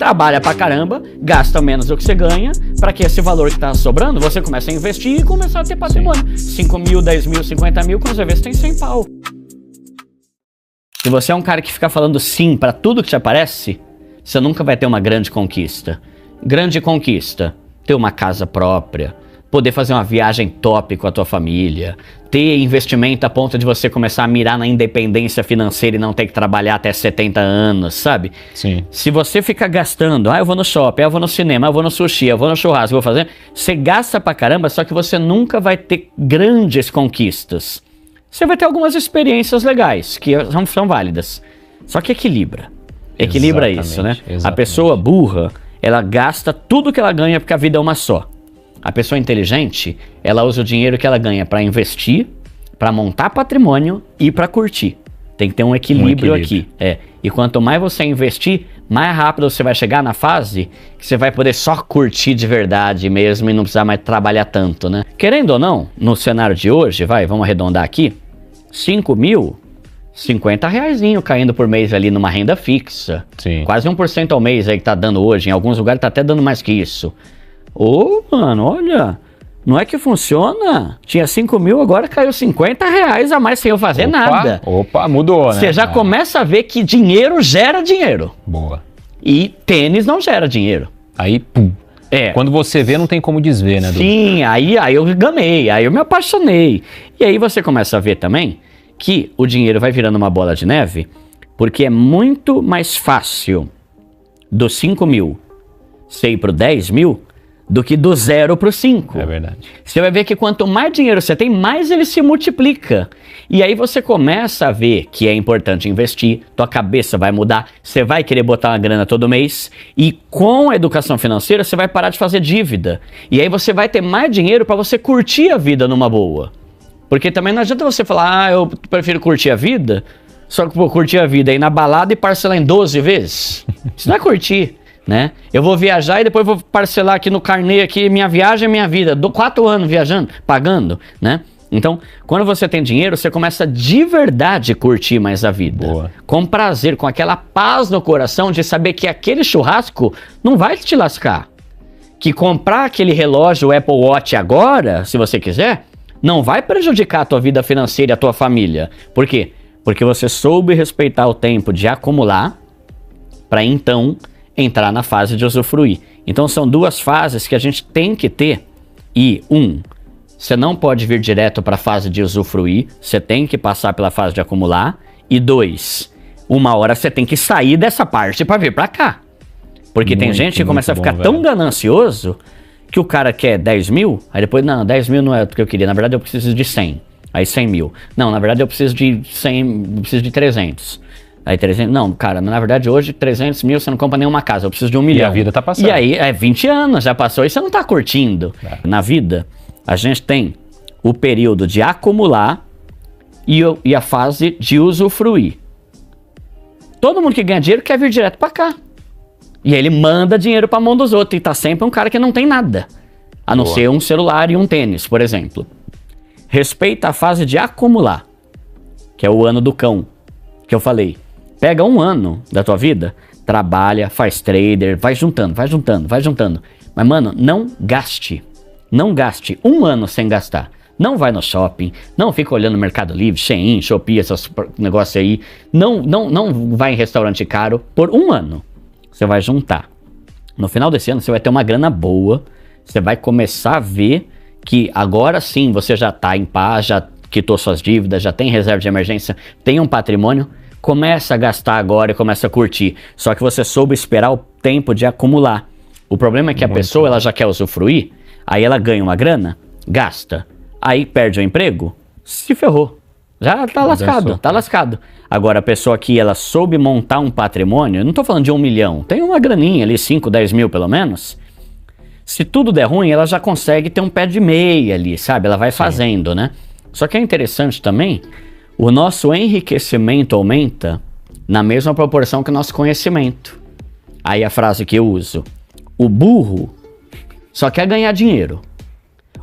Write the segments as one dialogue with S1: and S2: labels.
S1: trabalha pra caramba, gasta menos do que você ganha, para que esse valor que tá sobrando, você comece a investir e começar a ter patrimônio. 5 mil, 10 mil, 50 mil, quando você vê, você tem 100 pau. Se você é um cara que fica falando sim para tudo que te aparece, você nunca vai ter uma grande conquista. Grande conquista, ter uma casa própria, poder fazer uma viagem top com a tua família, ter investimento a ponto de você começar a mirar na independência financeira e não ter que trabalhar até 70 anos, sabe?
S2: Sim.
S1: Se você fica gastando, eu vou no shopping, eu vou no cinema, eu vou no sushi, eu vou no churrasco, eu vou fazer, você gasta pra caramba, só que você nunca vai ter grandes conquistas. Você vai ter algumas experiências legais, que são válidas, só que equilibra isso, né?
S2: Exatamente.
S1: A pessoa burra, ela gasta tudo que ela ganha porque a vida é uma só. A pessoa inteligente, ela usa o dinheiro que ela ganha para investir, para montar patrimônio e para curtir. Tem que ter um equilíbrio aqui. E quanto mais você investir, mais rápido você vai chegar na fase que você vai poder só curtir de verdade mesmo e não precisar mais trabalhar tanto, né? Querendo ou não, no cenário de hoje, vamos arredondar aqui, 5 mil, 50 reaisinho caindo por mês ali numa renda fixa.
S2: Sim.
S1: Quase 1% ao mês aí que tá dando hoje, em alguns lugares tá até dando mais que isso. Mano, olha, não é que funciona? Tinha 5 mil, agora caiu 50 reais a mais sem eu fazer nada.
S2: Opa, mudou, né?
S1: Você já começa a ver que dinheiro gera dinheiro.
S2: Boa.
S1: E tênis não gera dinheiro.
S2: Aí, pum. Quando você vê, não tem como desver, né, Dudu?
S1: Sim, aí eu gamei, aí eu me apaixonei. E aí você começa a ver também que o dinheiro vai virando uma bola de neve, porque é muito mais fácil dos 5 mil você ir pro 10 mil do que do 0 pro 5.
S2: É verdade.
S1: Você vai ver que quanto mais dinheiro você tem, mais ele se multiplica. E aí você começa a ver que é importante investir, tua cabeça vai mudar, você vai querer botar uma grana todo mês, e com a educação financeira você vai parar de fazer dívida. E aí você vai ter mais dinheiro para você curtir a vida numa boa. Porque também não adianta você falar, eu prefiro curtir a vida, só que vou curtir a vida aí na balada e parcelar em 12 vezes. Isso não é curtir. Né? Eu vou viajar e depois vou parcelar aqui no carnê aqui, minha viagem é minha vida, dou 4 anos viajando, pagando, né? Então, quando você tem dinheiro, você começa de verdade curtir mais a vida.
S2: Boa.
S1: Com prazer, com aquela paz no coração de saber que aquele churrasco não vai te lascar. Que comprar aquele relógio Apple Watch agora, se você quiser, não vai prejudicar a tua vida financeira e a tua família. Por quê? Porque você soube respeitar o tempo de acumular para então entrar na fase de usufruir. Então são duas fases que a gente tem que ter. E você não pode vir direto para a fase de usufruir, você tem que passar pela fase de acumular. E 2, uma hora você tem que sair dessa parte para vir para cá. Porque tem gente que começa a ficar tão ganancioso que o cara quer 10 mil, aí depois, não, 10 mil não é o que eu queria, na verdade eu preciso de 100. Aí 100 mil. Não, na verdade eu preciso de 100, eu preciso de 300. Aí 300, não, cara, na verdade hoje 300 mil você não compra nenhuma casa, eu preciso de 1 milhão.
S2: E a vida tá passando.
S1: E aí 20 anos já passou e você não tá curtindo. Na vida, a gente tem o período de acumular e a fase de usufruir. Todo mundo que ganha dinheiro quer vir direto pra cá. E aí ele manda dinheiro pra mão dos outros e tá sempre um cara que não tem nada. A não ser um celular e um tênis, por exemplo. Respeita a fase de acumular, que é o ano do cão, que eu falei. Pega um ano da tua vida, trabalha, faz trader, vai juntando. Mas, mano, não gaste. Não gaste um ano sem gastar. Não vai no shopping, não fica olhando no Mercado Livre, Shein, Shopee, esses negócios aí. Não vai em restaurante caro por um ano. Você vai juntar. No final desse ano, você vai ter uma grana boa. Você vai começar a ver que agora sim você já tá em paz, já quitou suas dívidas, já tem reserva de emergência, tem um patrimônio. Começa a gastar agora e começa a curtir. Só que você soube esperar o tempo de acumular. O problema é que a pessoa ela já quer usufruir, aí ela ganha uma grana, gasta. Aí perde o emprego, se ferrou. Já tá lascado. Agora a pessoa que ela soube montar um patrimônio, eu não tô falando de 1 milhão, tem uma graninha ali, 5, 10 mil pelo menos. Se tudo der ruim, ela já consegue ter um pé de meia ali, sabe? Ela vai fazendo, né? Só que é interessante também, o nosso enriquecimento aumenta na mesma proporção que o nosso conhecimento. Aí a frase que eu uso, o burro só quer ganhar dinheiro.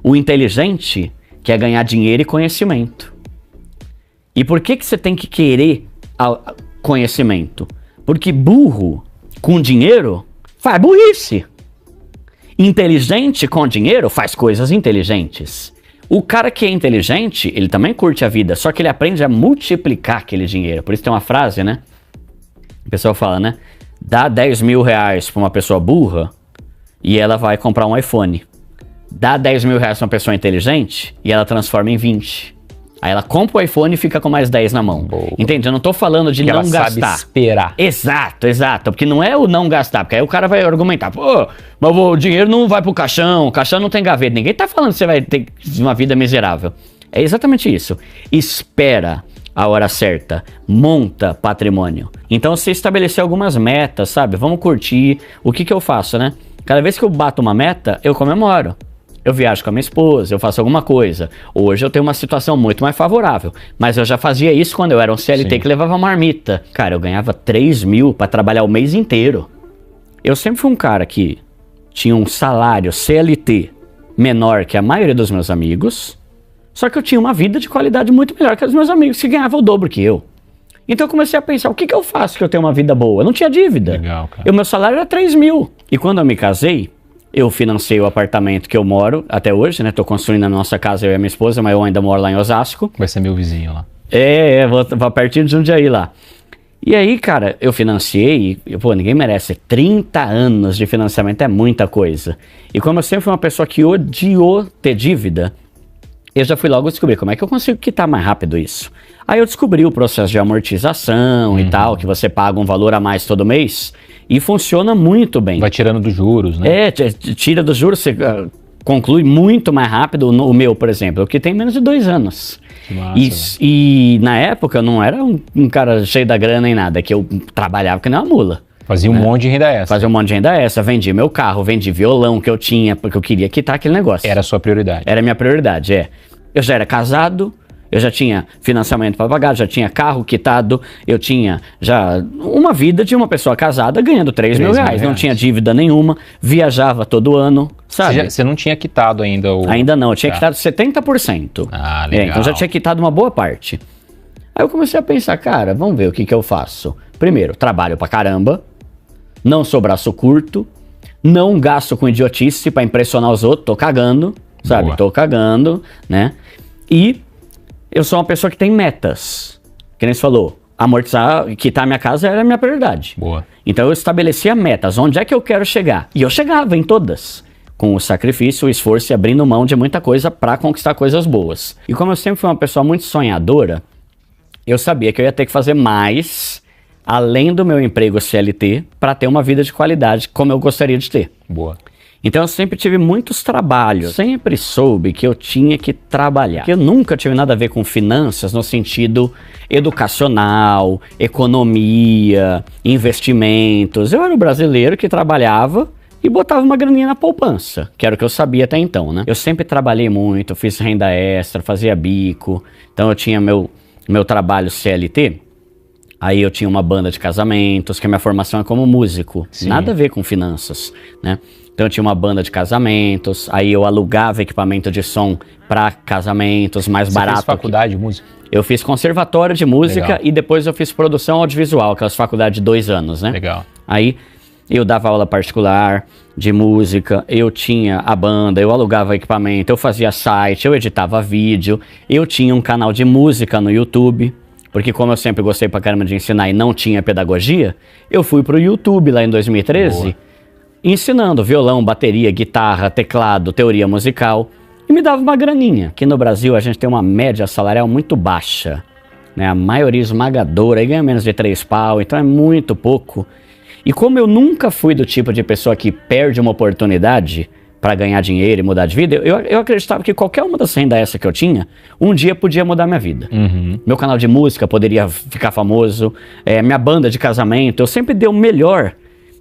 S1: O inteligente quer ganhar dinheiro e conhecimento. E por que você tem que querer conhecimento? Porque burro com dinheiro faz burrice. Inteligente com dinheiro faz coisas inteligentes. O cara que é inteligente, ele também curte a vida, só que ele aprende a multiplicar aquele dinheiro. Por isso tem uma frase, né? O pessoal fala, né? Dá 10 mil reais pra uma pessoa burra e ela vai comprar um iPhone. Dá 10 mil reais pra uma pessoa inteligente e ela transforma em 20. Aí ela compra o iPhone e fica com mais 10 na mão. Boa. Entende? Eu não tô falando de não gastar. Sabe
S2: esperar.
S1: Exato. Porque não é o não gastar. Porque aí o cara vai argumentar. Pô, mas o dinheiro não vai pro caixão. O caixão não tem gaveta. Ninguém tá falando que você vai ter uma vida miserável. É exatamente isso. Espera a hora certa. Monta patrimônio. Então você estabeleceu algumas metas, sabe? Vamos curtir. O que eu faço, né? Cada vez que eu bato uma meta, eu comemoro. Eu viajo com a minha esposa, eu faço alguma coisa. Hoje eu tenho uma situação muito mais favorável. Mas eu já fazia isso quando eu era um CLT Sim. que levava marmita. Cara, eu ganhava 3 mil pra trabalhar o mês inteiro. Eu sempre fui um cara que tinha um salário CLT menor que a maioria dos meus amigos. Só que eu tinha uma vida de qualidade muito melhor que os meus amigos que ganhavam o dobro que eu. Então eu comecei a pensar, o que eu faço que eu tenho uma vida boa? Eu não tinha dívida.
S2: Legal, cara.
S1: O meu salário era 3 mil. E quando eu me casei, eu financei o apartamento que eu moro até hoje, né? Tô construindo a nossa casa, eu e a minha esposa, mas eu ainda moro lá em Osasco.
S2: Vai ser meu vizinho lá.
S1: Vou partir de Jundiaí lá. E aí, cara, eu financiei, pô, ninguém merece. 30 anos de financiamento é muita coisa. E como eu sempre fui uma pessoa que odiou ter dívida, eu já fui logo descobrir como é que eu consigo quitar mais rápido isso. Aí eu descobri o processo de amortização e tal, que você paga um valor a mais todo mês. E funciona muito bem.
S2: Vai tirando dos juros, né?
S1: Tira dos juros, você conclui muito mais rápido. O meu, por exemplo, que tem menos de 2 anos.
S2: Que massa,
S1: e na época eu não era um cara cheio da grana nem nada, que eu trabalhava que nem uma mula.
S2: Fazia um monte de renda extra.
S1: Fazia um monte de renda extra, vendi meu carro, vendi violão que eu tinha, porque eu queria quitar aquele negócio.
S2: Era a sua prioridade.
S1: Era a minha prioridade, Eu já era casado, eu já tinha financiamento para pagar, já tinha carro quitado, eu tinha já uma vida de uma pessoa casada ganhando 3 mil reais. Não tinha dívida nenhuma, viajava todo ano, sabe?
S2: Você não tinha quitado ainda o...
S1: Ainda não, eu tinha quitado 70%.
S2: Ah, legal.
S1: Então já tinha quitado uma boa parte. Aí eu comecei a pensar, cara, vamos ver o que eu faço. Primeiro, trabalho pra caramba, não sou braço curto, não gasto com idiotice pra impressionar os outros, tô cagando, sabe?
S2: Boa.
S1: Tô cagando, né? E eu sou uma pessoa que tem metas. Que nem você falou, amortizar, quitar minha casa era a minha prioridade.
S2: Boa.
S1: Então eu estabelecia metas, onde é que eu quero chegar? E eu chegava em todas. Com o sacrifício, o esforço e abrindo mão de muita coisa para conquistar coisas boas. E como eu sempre fui uma pessoa muito sonhadora, eu sabia que eu ia ter que fazer mais, além do meu emprego CLT, para ter uma vida de qualidade como eu gostaria de ter.
S2: Boa.
S1: Então eu sempre tive muitos trabalhos, sempre soube que eu tinha que trabalhar. Eu nunca tive nada a ver com finanças no sentido educacional, economia, investimentos. Eu era o brasileiro que trabalhava e botava uma graninha na poupança, que era o que eu sabia até então, né? Eu sempre trabalhei muito, fiz renda extra, fazia bico, então eu tinha meu trabalho CLT. Aí eu tinha uma banda de casamentos, que a minha formação é como músico, Sim. Nada a ver com finanças, né? Então eu tinha uma banda de casamentos, aí eu alugava equipamento de som para casamentos, mais barato. Você
S2: fez faculdade de música?
S1: Eu fiz conservatório de música
S2: Legal.
S1: E depois eu fiz produção audiovisual, aquelas faculdades de 2 anos, né?
S2: Legal.
S1: Aí eu dava aula particular de música, eu tinha a banda, eu alugava equipamento, eu fazia site, eu editava vídeo, eu tinha um canal de música no YouTube. Porque como eu sempre gostei pra caramba de ensinar e não tinha pedagogia, eu fui pro YouTube lá em 2013, Boa. Ensinando violão, bateria, guitarra, teclado, teoria musical. E me dava uma graninha. Aqui no Brasil a gente tem uma média salarial muito baixa, né? A maioria esmagadora, aí ganha menos de 3 pau, então é muito pouco. E como eu nunca fui do tipo de pessoa que perde uma oportunidade para ganhar dinheiro e mudar de vida, eu acreditava que qualquer uma das rendas essa que eu tinha, um dia podia mudar minha vida.
S2: Uhum.
S1: Meu canal de música poderia ficar famoso, minha banda de casamento, eu sempre dei o melhor,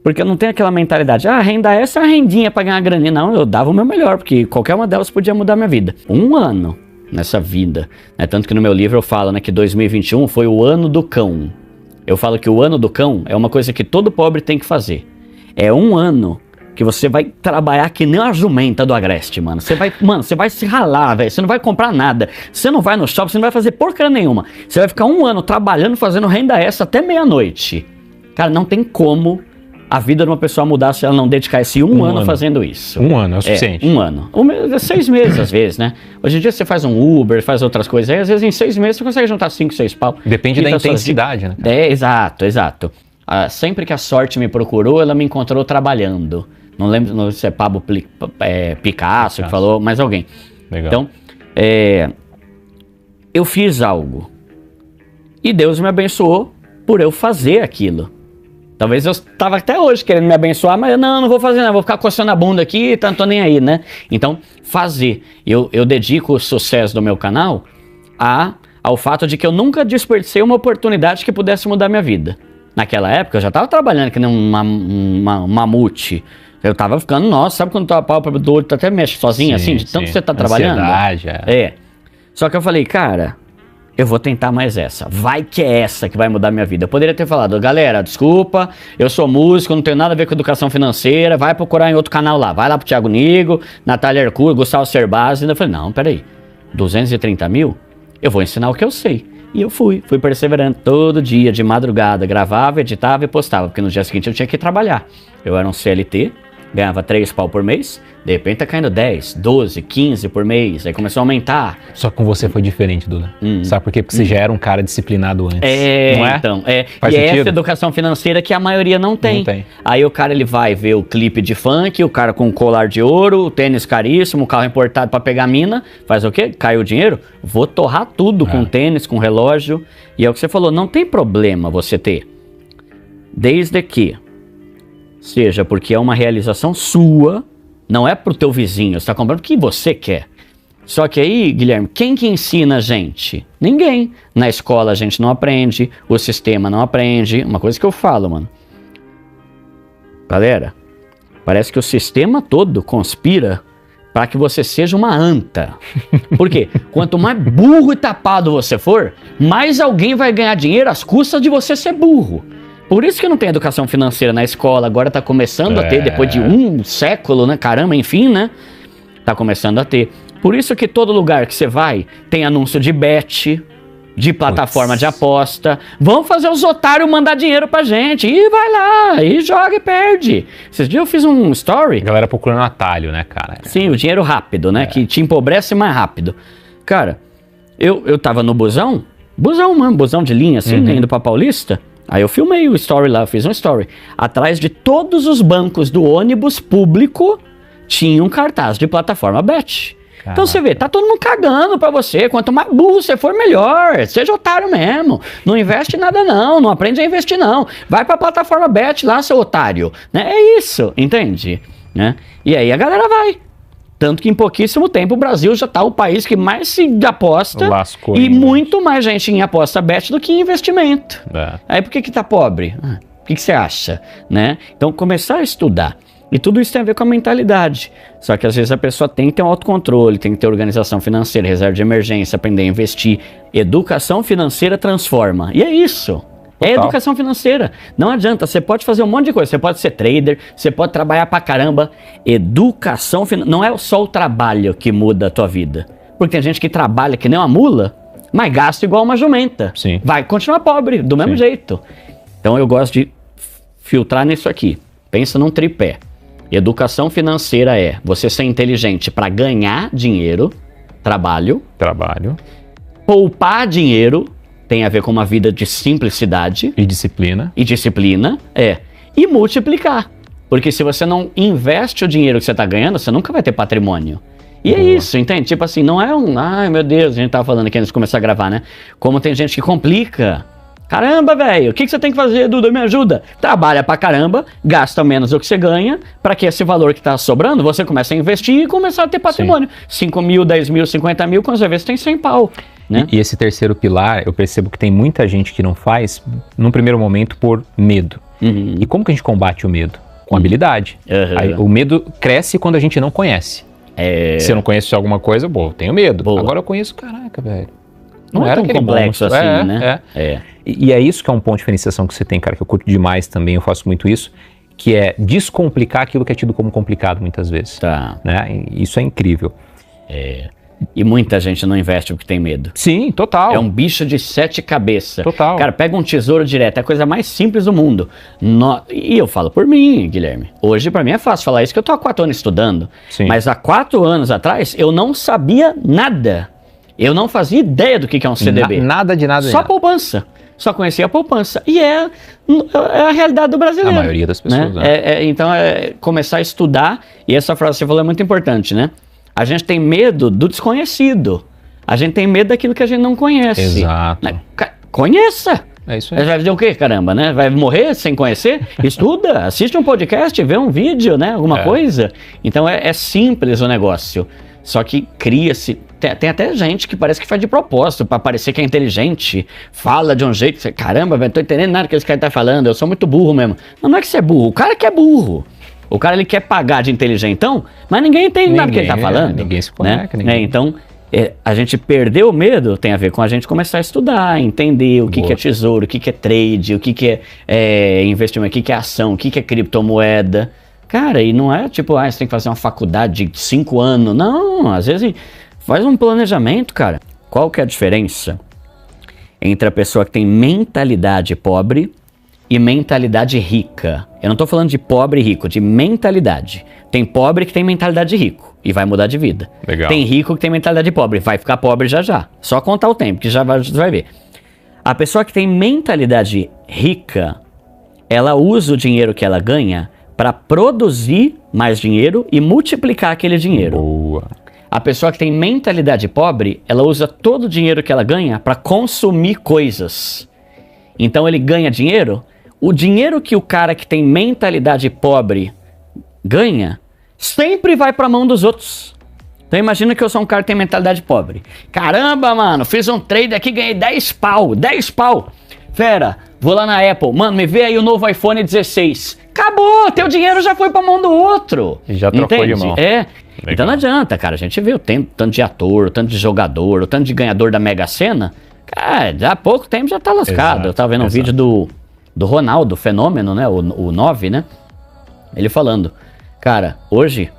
S1: porque eu não tenho aquela mentalidade, renda essa é uma rendinha para ganhar graninha. Não, eu dava o meu melhor, porque qualquer uma delas podia mudar minha vida. 1 ano nessa vida, né? Tanto que no meu livro eu falo, né, que 2021 foi o ano do cão. Eu falo que o ano do cão é uma coisa que todo pobre tem que fazer. É 1 ano que você vai trabalhar que nem uma jumenta do Agreste, mano. Você vai se ralar, velho. Você não vai comprar nada. Você não vai no shopping, você não vai fazer porcaria nenhuma. Você vai ficar 1 ano trabalhando, fazendo renda extra até meia-noite. Cara, não tem como a vida de uma pessoa mudar se ela não dedicar esse um ano fazendo isso.
S2: Um ano é o suficiente.
S1: 1 ano. 6 meses, às vezes, né? Hoje em dia você faz um Uber, faz outras coisas aí, às vezes em 6 meses você consegue juntar 5, 6 pau.
S2: Depende da intensidade, né?
S1: Exato. Sempre que a sorte me procurou, ela me encontrou trabalhando. Não lembro se é Pablo Picasso que falou, mas alguém.
S2: Legal.
S1: Então, eu fiz algo. E Deus me abençoou por eu fazer aquilo. Talvez eu estava até hoje querendo me abençoar, mas não vou fazer, não. Vou ficar coçando a bunda aqui, não tô nem aí, né? Então, fazer. Eu dedico o sucesso do meu canal ao fato de que eu nunca desperdicei uma oportunidade que pudesse mudar minha vida. Naquela época, eu já estava trabalhando que nem um mamute. Eu tava ficando, nossa, sabe quando a pálpebra do olho até mexe sozinho, assim, de tanto que você tá trabalhando? Só que eu falei, cara, eu vou tentar mais essa. Vai que é essa que vai mudar minha vida. Eu poderia ter falado, galera, desculpa, eu sou músico, não tenho nada a ver com educação financeira, vai procurar em outro canal lá. Vai lá pro Thiago Nigo, Natália Arcur, Gustavo Cerbasi. Eu falei, não, peraí, 230 mil? Eu vou ensinar o que eu sei. E eu fui perseverando todo dia, de madrugada, gravava, editava e postava, porque no dia seguinte eu tinha que trabalhar. Eu era um CLT, ganhava 3 pau por mês, de repente tá caindo 10, 12, 15 por mês, aí começou a aumentar.
S2: Só que com você foi diferente, Duda. Sabe por quê? Porque você já era um cara disciplinado antes.
S1: Não é? Então,
S2: Faz sentido?
S1: Essa educação financeira que a maioria não tem. Aí o cara, ele vai ver o clipe de funk, o cara com colar de ouro, o tênis caríssimo, o carro importado pra pegar mina, faz o quê? Caiu o dinheiro? Vou torrar tudo com tênis, com relógio. E é o que você falou, não tem problema você ter. Desde que seja porque é uma realização sua, não é pro teu vizinho, você tá comprando o que você quer. Só que aí, Guilherme, quem que ensina a gente? Ninguém. Na escola a gente não aprende, o sistema não aprende. Uma coisa que eu falo, mano. Galera, parece que o sistema todo conspira para que você seja uma anta. Por quê? Quanto mais burro e tapado você for, mais alguém vai ganhar dinheiro às custas de você ser burro. Por isso que não tem educação financeira na escola, agora tá começando a ter, depois de um século, né? Caramba, enfim, né? Tá começando a ter. Por isso que todo lugar que você vai, tem anúncio de bet, de plataforma de aposta. Vão fazer os otários mandar dinheiro pra gente. E vai lá, e joga e perde. Esses dias eu fiz um story.
S2: A galera procurando atalho, né, cara?
S1: Sim, o dinheiro rápido, né? Que te empobrece mais rápido. Cara, eu tava no busão de linha, assim, né, indo pra Paulista. Aí eu filmei o story lá, eu fiz um story. Atrás de todos os bancos do ônibus público, tinha um cartaz de plataforma bet. Caraca. Então você vê, tá todo mundo cagando pra você. Quanto mais burro você for, melhor. Seja otário mesmo. Não investe em nada não aprende a investir não. Vai pra plataforma bet lá, seu otário. Né? É isso, entende? Né? E aí a galera vai. Tanto que em pouquíssimo tempo o Brasil já tá o país que mais se aposta e muito mais gente em aposta bet do que em investimento. Aí por que tá pobre? O que você acha? Né? Então começar a estudar. E tudo isso tem a ver com a mentalidade. Só que às vezes a pessoa tem que ter um autocontrole, tem que ter organização financeira, reserva de emergência, aprender a investir. Educação financeira transforma. E é isso. É educação financeira. Não adianta, você pode fazer um monte de coisa. Você pode ser trader, você pode trabalhar pra caramba. Educação financeira. Não é só o trabalho que muda a tua vida. Porque tem gente que trabalha que nem uma mula, mas gasta igual uma jumenta.
S2: Sim.
S1: Vai continuar pobre, do mesmo jeito. Então eu gosto de filtrar nisso aqui. Pensa num tripé. Educação financeira é você ser inteligente para ganhar dinheiro, trabalho. Poupar dinheiro. Tem a ver com uma vida de simplicidade.
S2: E disciplina.
S1: E multiplicar. Porque se você não investe o dinheiro que você está ganhando, você nunca vai ter patrimônio. E é isso, entende? Tipo assim, não é ai meu Deus, a gente tava falando aqui antes de começar a gravar, né? Como tem gente que complica. Caramba, velho, o que você tem que fazer, Duda? Me ajuda. Trabalha pra caramba, gasta menos do que você ganha, para que esse valor que tá sobrando, você comece a investir e começar a ter patrimônio. 5 mil, 10 mil, 50 mil, quando você vê, você tem 100 pau. Né?
S2: E esse terceiro pilar, eu percebo que tem muita gente que não faz, num primeiro momento, por medo. E como que a gente combate o medo? Com habilidade. Aí, o medo cresce quando a gente não conhece. Se eu não conheço alguma coisa, eu tenho medo. Agora eu conheço, caraca, velho.
S1: Não era tão complexo assim, né?
S2: E é isso que é um ponto de diferenciação que você tem, cara, que eu curto demais também, eu faço muito isso, que é descomplicar aquilo que é tido como complicado muitas vezes. Né? Isso é incrível.
S1: E muita gente não investe porque tem medo.
S2: Sim, total.
S1: É um bicho de 7 cabeças.
S2: Total.
S1: Cara, pega um tesouro direto, é a coisa mais simples do mundo. E eu falo por mim, Guilherme. Hoje pra mim é fácil falar isso, que eu tô há 4 anos estudando.
S2: Sim.
S1: Mas há 4 anos atrás, eu não sabia nada. Eu não fazia ideia do que é um CDB.
S2: Nada de nada.
S1: Só poupança. Só conhecia a poupança. E é a realidade do brasileiro.
S2: A maioria das pessoas,
S1: né? Então, começar a estudar. E essa frase que você falou é muito importante, né? A gente tem medo do desconhecido. A gente tem medo daquilo que a gente não conhece.
S2: Exato.
S1: Né? Conheça!
S2: É isso aí.
S1: Vai fazer o quê, caramba, né? Vai morrer sem conhecer? Estuda, assiste um podcast, vê um vídeo, né? Alguma coisa. Então, é simples o negócio. Só que cria-se... Tem até gente que parece que faz de propósito para parecer que é inteligente, fala de um jeito, você, caramba, velho, não tô entendendo nada que esse cara tá falando, eu sou muito burro mesmo. Não é que você é burro, o cara que é burro. O cara, ele quer pagar de inteligentão, mas ninguém entende nada do que ele tá falando.
S2: Ninguém se conecta,
S1: né? Então, a gente perder o medo tem a ver com a gente começar a estudar, entender o que é tesouro, o que é trade, o que é investimento, o que é ação, o que é criptomoeda. Cara, e não é tipo, você tem que fazer uma faculdade de 5 anos. Não, às vezes... Faz um planejamento, cara. Qual que é a diferença entre a pessoa que tem mentalidade pobre e mentalidade rica? Eu não tô falando de pobre e rico, de mentalidade. Tem pobre que tem mentalidade de rico e vai mudar de vida.
S2: Legal.
S1: Tem rico que tem mentalidade de pobre, vai ficar pobre já. Só contar o tempo, que já vai ver. A pessoa que tem mentalidade rica, ela usa o dinheiro que ela ganha para produzir mais dinheiro e multiplicar aquele dinheiro.
S2: Boa.
S1: A pessoa que tem mentalidade pobre, ela usa todo o dinheiro que ela ganha para consumir coisas. Então ele ganha dinheiro, o dinheiro que o cara que tem mentalidade pobre ganha, sempre vai para a mão dos outros. Então imagina que eu sou um cara que tem mentalidade pobre. Caramba, mano, fiz um trade aqui, ganhei 10 pau. Fera, vou lá na Apple, mano, me vê aí o novo iPhone 16. Acabou, teu dinheiro já foi para a mão do outro.
S2: E já trocou de mão.
S1: Legal. Então não adianta, cara. A gente vê o tanto de ator, o tanto de jogador, o tanto de ganhador da Mega Sena. Cara, há pouco tempo já tá lascado.
S2: Exato,
S1: eu tava vendo um vídeo do Ronaldo, Fenômeno, né? O 9, né? Ele falando, cara, hoje,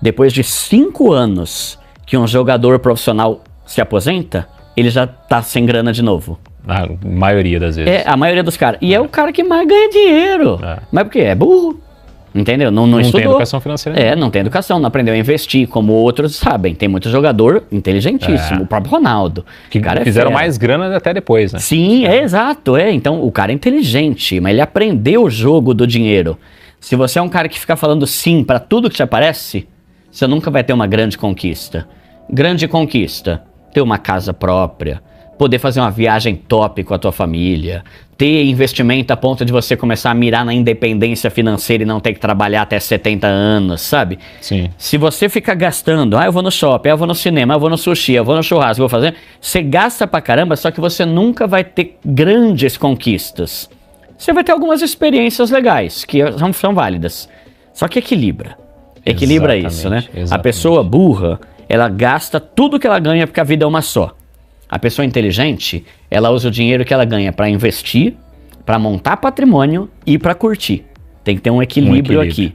S1: depois de 5 anos que um jogador profissional se aposenta, ele já tá sem grana de novo.
S2: A maioria das vezes.
S1: A maioria dos caras. E é o cara que mais ganha dinheiro. Mas por quê? É burro. Entendeu? Não estudou.
S2: Não tem educação financeira.
S1: Não tem educação, não aprendeu a investir, como outros sabem. Tem muito jogador inteligentíssimo, o próprio Ronaldo.
S2: Que cara fizeram mais grana até depois, né?
S1: Sim, exato. Então, o cara é inteligente, mas ele aprendeu o jogo do dinheiro. Se você é um cara que fica falando sim para tudo que te aparece, você nunca vai ter uma grande conquista. Grande conquista, ter uma casa própria, poder fazer uma viagem top com a tua família, ter investimento a ponto de você começar a mirar na independência financeira e não ter que trabalhar até 70 anos, sabe?
S2: Sim.
S1: Se você fica gastando, eu vou no shopping, eu vou no cinema, eu vou no sushi, eu vou no churrasco, eu vou fazer... Você gasta pra caramba, só que você nunca vai ter grandes conquistas. Você vai ter algumas experiências legais, que são válidas. Só que equilibra. Equilibra isso, né?
S2: Exatamente.
S1: A pessoa burra, ela gasta tudo que ela ganha porque a vida é uma só. A pessoa inteligente, ela usa o dinheiro que ela ganha para investir, para montar patrimônio e para curtir. Tem que ter um equilíbrio aqui.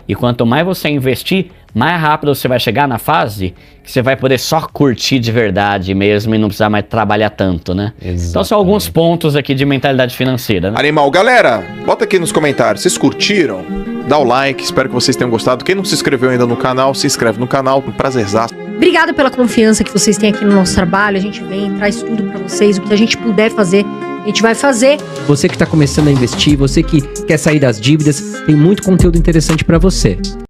S1: E quanto mais você investir, mais rápido você vai chegar na fase que você vai poder só curtir de verdade mesmo e não precisar mais trabalhar tanto, né?
S2: Exatamente.
S1: Então são alguns pontos aqui de mentalidade financeira, né?
S3: Animal, galera, bota aqui nos comentários, vocês curtiram? Dá o like, espero que vocês tenham gostado. Quem não se inscreveu ainda no canal, se inscreve no canal, um prazerzaço.
S4: Obrigada pela confiança que vocês têm aqui no nosso trabalho. A gente vem, traz tudo pra vocês, o que a gente puder fazer, a gente vai fazer.
S5: Você que está começando a investir, você que quer sair das dívidas, tem muito conteúdo interessante para você.